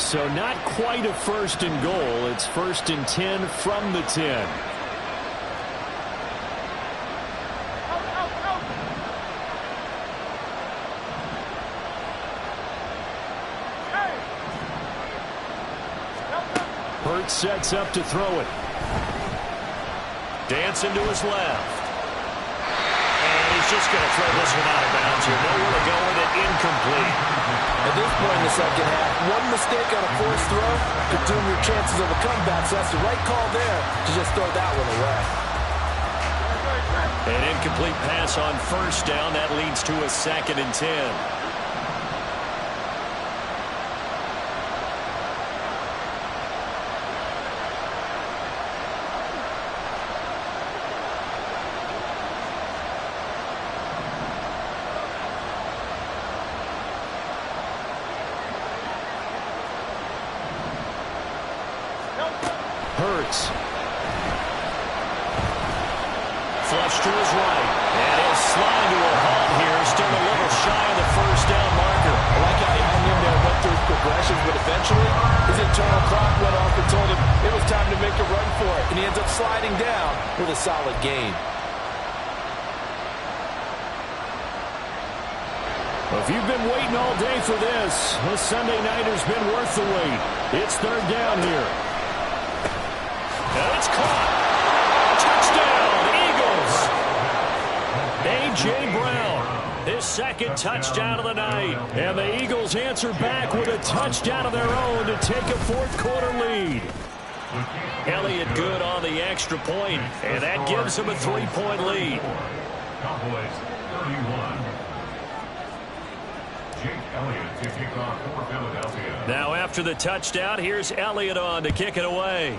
So not quite a 1st and goal. It's 1st and 10 from the 10. Hurts sets up to throw it. Dancing to his left. And he's just going to throw this one out of bounds here. Nowhere to go with it. Incomplete. At this point in the second half, one mistake on a forced throw could doom your chances of a comeback. So that's the right call there to just throw that one away. An incomplete pass on 1st down. That leads to a 2nd and 10. Hurts. Flush to his right. And he'll slide to a halt here. Still a little shy of the 1st down marker. I like how he hung in there and went through his progressions, but eventually his internal clock went off and told him it was time to make a run for it. And he ends up sliding down with a solid gain. If you've been waiting all day for this Sunday nighter's been worth the wait. It's 3rd down here. And it's caught. Touchdown, Eagles. A.J. Brown, his 2nd touchdown of the night. And the Eagles answer back with a touchdown of their own to take a 4th quarter lead. Elliott good on the extra point, and that gives him a 3-point lead. Cowboys 31. Jake Elliott to kick off for Philadelphia. Now after the touchdown, here's Elliott on to kick it away.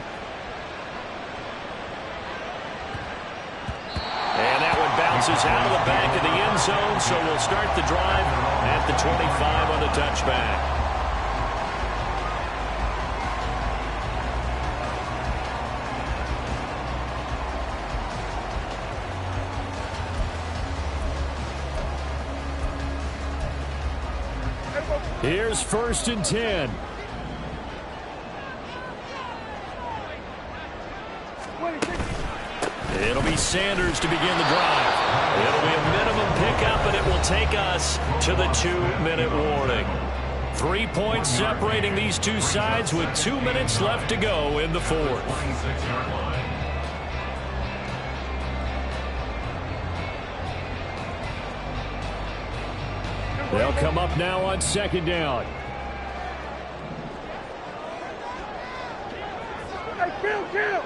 And that one bounces out of the back of the end zone, so we'll start the drive at the 25 on the touchback. Here's 1st and 10. It'll be Sanders to begin the drive. It'll be a minimum pickup, and it will take us to the 2-minute warning. 3 points separating these two sides with 2 minutes left to go in the 4th. 26-yard line. They'll come up now on 2nd down. Hey, kill!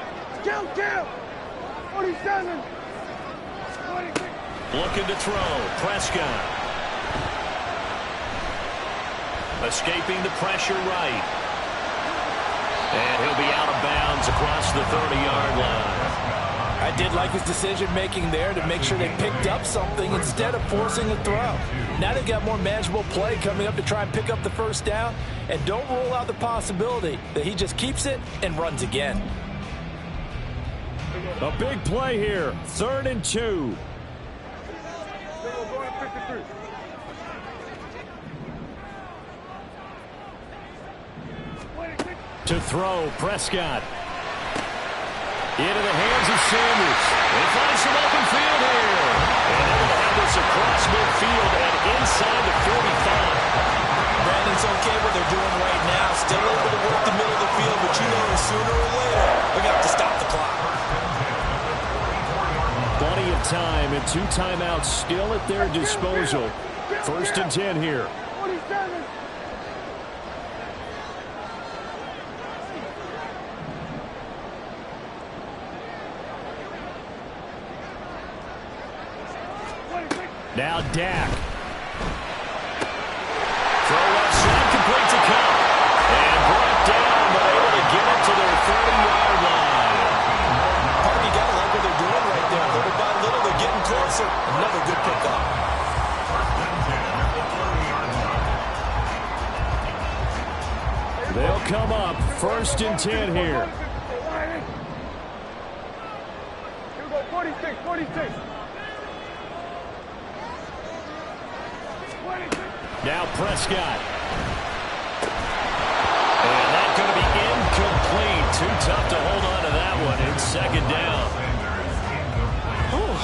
47! 26! Looking to throw. Prescott. Escaping the pressure right. And he'll be out of bounds across the 30-yard line. I did like his decision-making there to make sure they picked up something instead of forcing a throw. Now they've got more manageable play coming up to try and pick up the 1st down. And don't rule out the possibility that he just keeps it and runs again. A big play here. 3rd and 2. To throw, Prescott. Into the hands of Sanders. They find some open field here. And they'll have this across midfield and inside the 45. Brandon's okay what they're doing right now. Still able to work the middle of the field, but you know sooner or later they're going to have to stop the clock. Plenty of time and 2 timeouts still at their disposal. 1st and 10 here. 47! Now Dak. Throw left side, complete to Cup. And brought down, but able to get it to their 30-yard line. Harvey, got to like what they're doing right there. Little by little, they're getting closer. Another good pickup. They'll come up 1st and 10 here. go, 46, 46. 26. Now Prescott. And that's going to be incomplete. Too tough to hold on to that one. It's second down.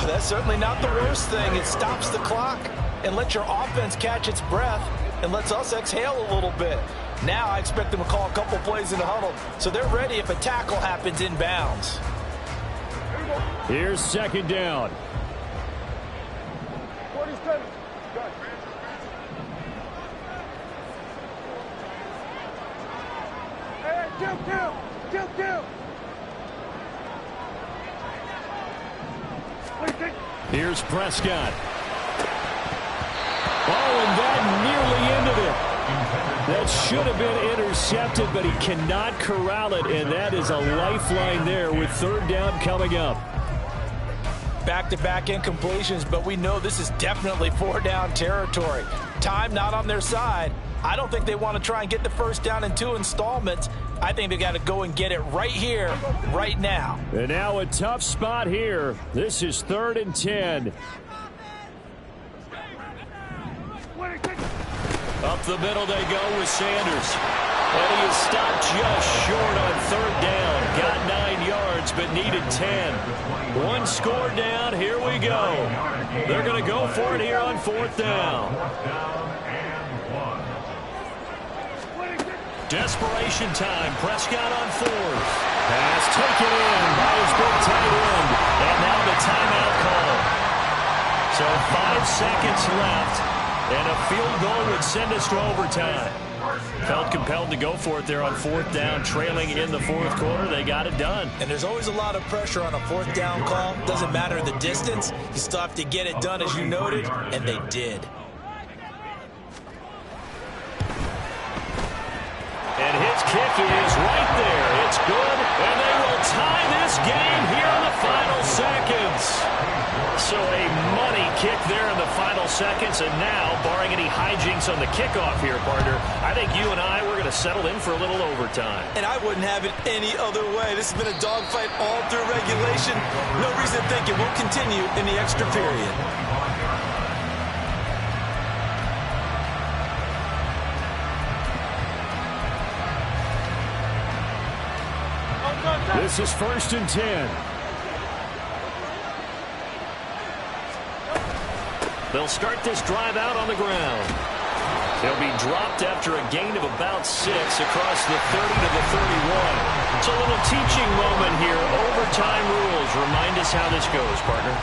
That's certainly not the worst thing. It stops the clock and lets your offense catch its breath and lets us exhale a little bit. Now I expect them to call a couple plays in the huddle, so they're ready if a tackle happens inbounds. Here's second down. 47. Got it. Hey, kill. Here's Prescott. Oh, and that nearly ended it. That should have been intercepted, but he cannot corral it, and that is a lifeline there with third down coming up. Back-to-back incompletions, but we know this is definitely four-down territory. Time not on their side. I don't think they want to try and get the first down in 2 installments. I think they got to go and get it right here, right now. And now a tough spot here. This is 3rd and 10. Up the middle they go with Sanders. And he is stopped just short on 3rd down. Got 9 yards, but needed 10. 1 score down. Here we go. They're going to go for it here on 4th down. Desperation time. Prescott on 4th. Pass taken in by his big tight end. And now the timeout call. So 5 seconds left. And a field goal would send us to overtime. Felt compelled to go for it there on 4th down, trailing in the 4th quarter. They got it done. And there's always a lot of pressure on a 4th down call. Doesn't matter the distance. You still have to get it done, as you noted, and they did. And his kick is right there. It's good, and they will tie this game here in the final seconds. So a money kick there in the final seconds, and now, barring any hijinks on the kickoff here, partner, I think you and I, we're going to settle in for a little overtime. And I wouldn't have it any other way. This has been a dogfight all through regulation. No reason to think it won't continue in the extra period. This is 1st and 10. They'll start this drive out on the ground. He'll be dropped after a gain of about 6 across the 30 to the 31. It's a little teaching moment here. Overtime rules. Remind us how this goes, partner.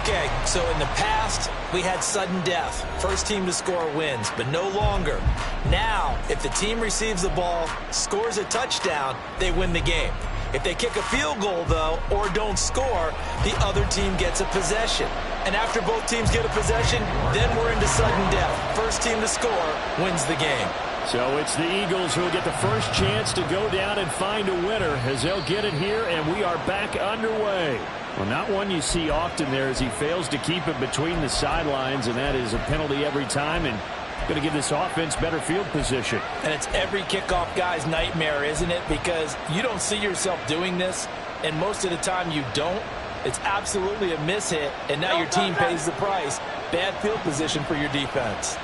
Okay, so in the past, we had sudden death. First team to score wins, but no longer. Now, if the team receives the ball, scores a touchdown, they win the game. If they kick a field goal, though, or don't score, the other team gets a possession. And after both teams get a possession, then we're into sudden death. First team to score wins the game. So it's the Eagles who will get the first chance to go down and find a winner as they'll get it here, and we are back underway. Well, not one you see often there as he fails to keep it between the sidelines, and that is a penalty every time, and going to give this offense better field position. And it's every kickoff guy's nightmare, isn't it? Because you don't see yourself doing this, and most of the time you don't. It's absolutely a miss-hit, and now your team pays the price. Bad field position for your defense.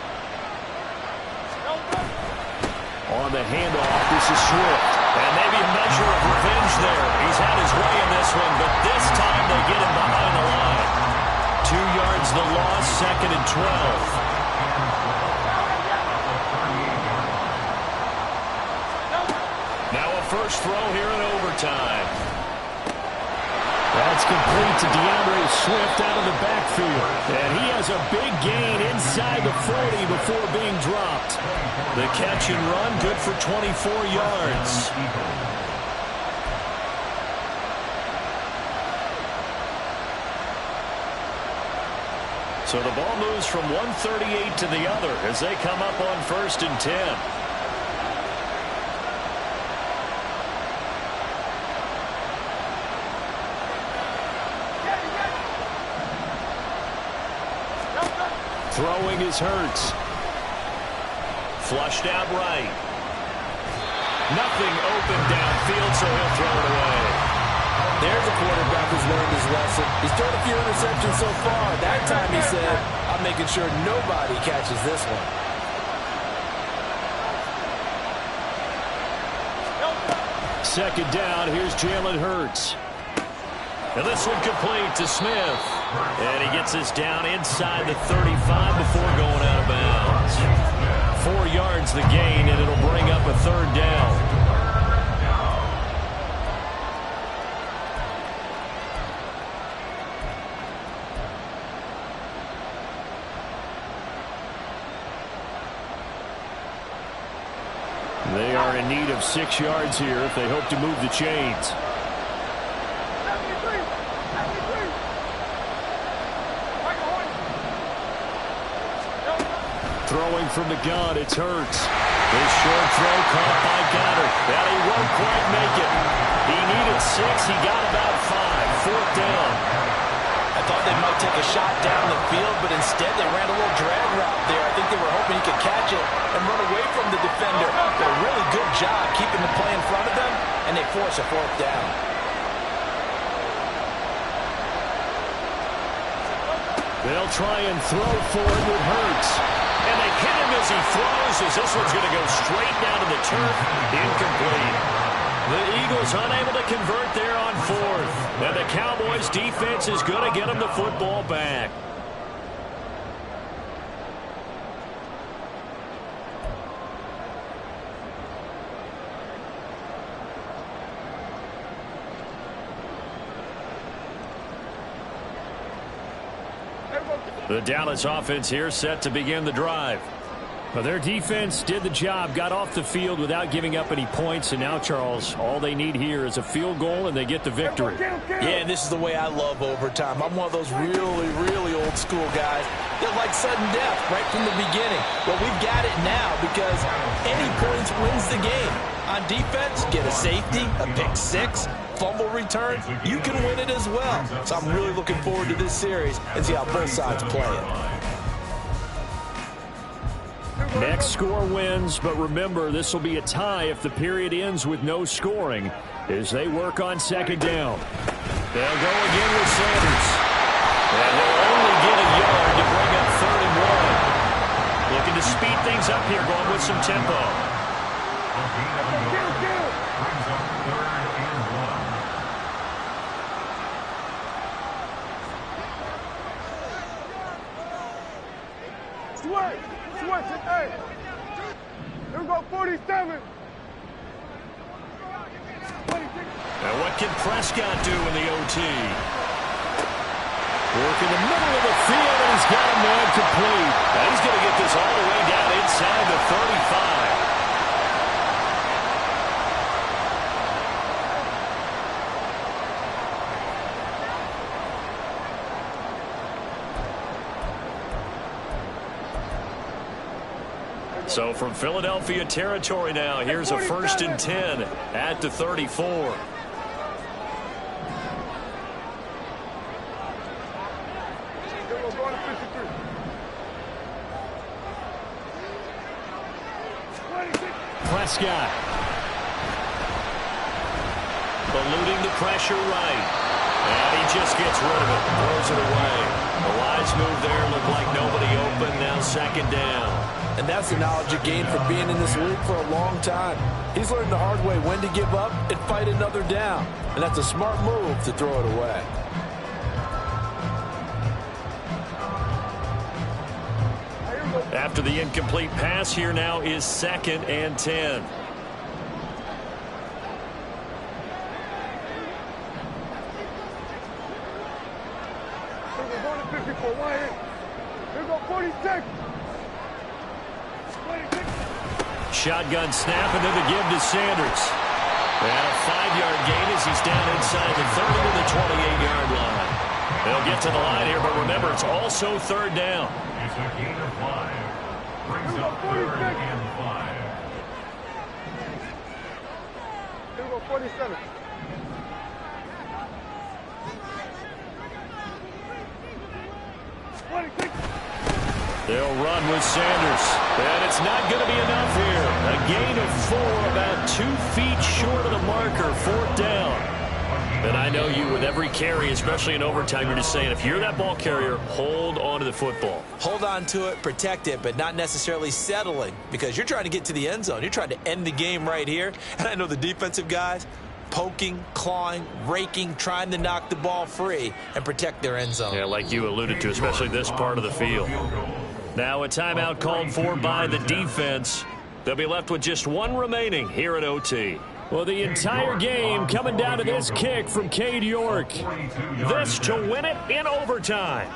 On the handoff, this is Swift. And maybe a measure of revenge there. He's had his way in this one, but this time they get him behind the line. 2 yards the loss, 2nd and 12. Now a first throw here in overtime. That's complete to DeAndre Swift out of the backfield. And he has a big gain inside the 40 before being dropped. The catch and run, good for 24 yards. So the ball moves from 138 to the other as they come up on 1st and 10. Throwing is Hurts. Flushed out right. Nothing open downfield, so he'll throw it away. There's a quarterback who's learned his lesson. He's thrown a few interceptions so far. That time he said, I'm making sure nobody catches this one. Second down, here's Jalen Hurts. And this one complete to Smith. And he gets us down inside the 35 before going out of bounds. 4 yards the gain, and it'll bring up a third down. They are in need of 6 yards here if they hope to move the chains. Throwing from the gun, it's Hurts. His short throw caught by Goddard. And he won't quite make it. He needed 6. He got about 5. Fourth down. I thought they might take a shot down the field, but instead they ran a little drag route there. I think they were hoping he could catch it and run away from the defender. But a really good job keeping the play in front of them, and they force a fourth down. They'll try and throw for it with Hurts. And they hit him as he throws, as this one's going to go straight down to the turf. Incomplete. The Eagles unable to convert there on fourth. And the Cowboys defense is going to get them the football back. The Dallas offense here set to begin the drive. Well, their defense did the job, got off the field without giving up any points, and now, Charles, all they need here is a field goal, and they get the victory. Yeah, and this is the way I love overtime. I'm one of those really, really old school guys that like sudden death right from the beginning. Well, we've got it now because any points wins the game. On defense, get a safety, a pick six, fumble return, you can win it as well. So I'm really looking forward to this series and see how both sides play it. Next score wins, but remember, this will be a tie if the period ends with no scoring as they work on second down. They'll go again with Sanders. And they'll only get a yard to bring up 31. Looking to speed things up here, going with some tempo. Hey, here we go, 47. Now what can Prescott do in the OT? Work in the middle of the field, and he's got a man complete. And he's going to get this all the way down inside the 35. So from Philadelphia territory now, here's a 1st and 10 at the 34. Prescott. Eluding the pressure right. And he just gets rid of it. Throws it away. A wise move there. Looked like nobody open. Now second down. And that's the knowledge he gained from being in this league for a long time. He's learned the hard way when to give up and fight another down. And that's a smart move to throw it away. After the incomplete pass, here now is 2nd and 10. We're going to 54. Here we go, 46. Shotgun snap, and then the give to Sanders. And a 5-yard gain as he's down inside the 30 to the 28-yard line. They'll get to the line here, but remember, it's also third down. It's a gain of 5. Brings up 3rd and 5. Here we go, 47. They'll run with Sanders. And it's not going to be enough here. A gain of 4, about 2 feet short of the marker. 4th down. And I know you, with every carry, especially in overtime, you're just saying, if you're that ball carrier, hold on to the football. Hold on to it, protect it, but not necessarily settling, because you're trying to get to the end zone. You're trying to end the game right here. And I know the defensive guys poking, clawing, raking, trying to knock the ball free and protect their end zone. Yeah, like you alluded to, especially this part of the field. Now a timeout called for by the defense. They'll be left with just one remaining here at OT. Well, the entire game coming down to this kick from Cade York. This to win it in overtime.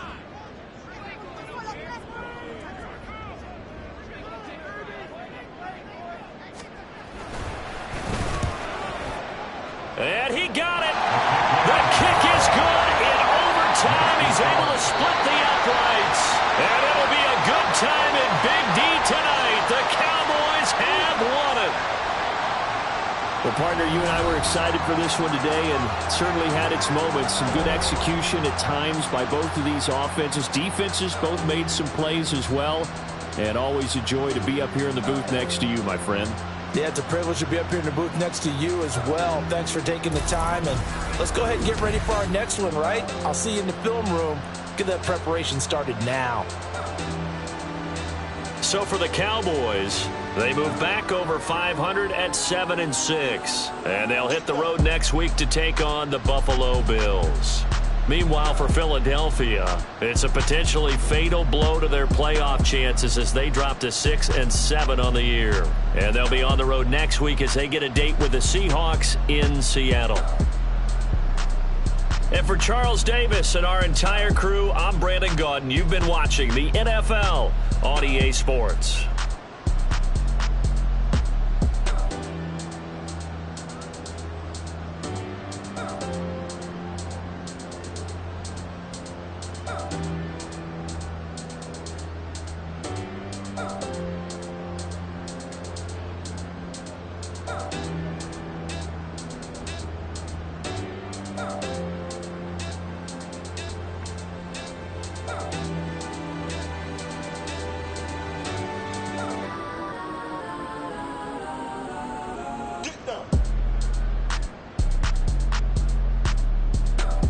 And he got it. The kick is good in overtime. He's able to split the uprights. And it'll be a good time in Big D tonight. The Cowboys have won it. Well, partner, you and I were excited for this one today, and certainly had its moments. Some good execution at times by both of these offenses. Defenses both made some plays as well. And always a joy to be up here in the booth next to you, my friend. Yeah, it's a privilege to be up here in the booth next to you as well. Thanks for taking the time, and let's go ahead and get ready for our next one, right? I'll see you in the film room. Get that preparation started now. So for the Cowboys, they move back over 500 at 7-6. And they'll hit the road next week to take on the Buffalo Bills. Meanwhile, for Philadelphia, it's a potentially fatal blow to their playoff chances as they drop to 6-7 on the year. And they'll be on the road next week as they get a date with the Seahawks in Seattle. And for Charles Davis and our entire crew, I'm Brandon Gaudin. You've been watching the NFL on EA Sports.